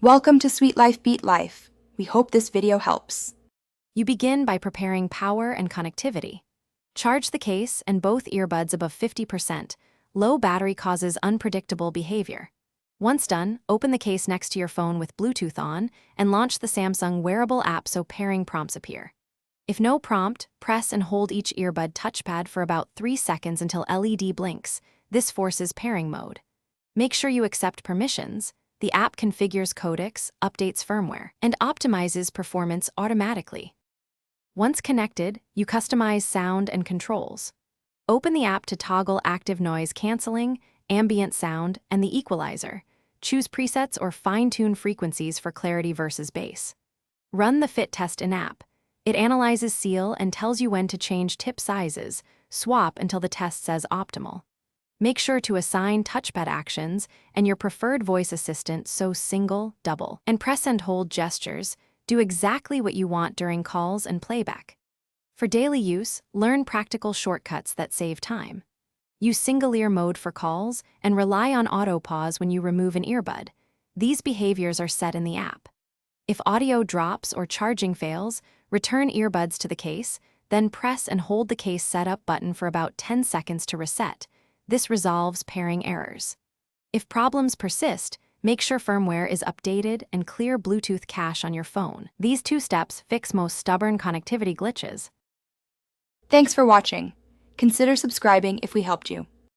Welcome to Sweet Life Beat Life. We hope this video helps. You begin by preparing power and connectivity. Charge the case and both earbuds above 50%. Low battery causes unpredictable behavior. Once done, open the case next to your phone with Bluetooth on and launch the Samsung wearable app so pairing prompts appear. If no prompt, press and hold each earbud touchpad for about 3 seconds until LED blinks. This forces pairing mode. Make sure you accept permissions. The app configures codecs, updates firmware, and optimizes performance automatically. Once connected, you customize sound and controls. Open the app to toggle active noise canceling, ambient sound, and the equalizer. Choose presets or fine-tune frequencies for clarity versus bass. Run the fit test in-app. It analyzes seal and tells you when to change tip sizes. Swap until the test says optimal. Make sure to assign touchpad actions and your preferred voice assistant so single, double, and press and hold gestures. Do exactly what you want during calls and playback. For daily use, learn practical shortcuts that save time. Use single ear mode for calls and rely on auto pause when you remove an earbud. These behaviors are set in the app. If audio drops or charging fails, return earbuds to the case, then press and hold the case setup button for about 10 seconds to reset. This resolves pairing errors. If problems persist, make sure firmware is updated and clear Bluetooth cache on your phone. These 2 steps fix most stubborn connectivity glitches. Thanks for watching. Consider subscribing if we helped you.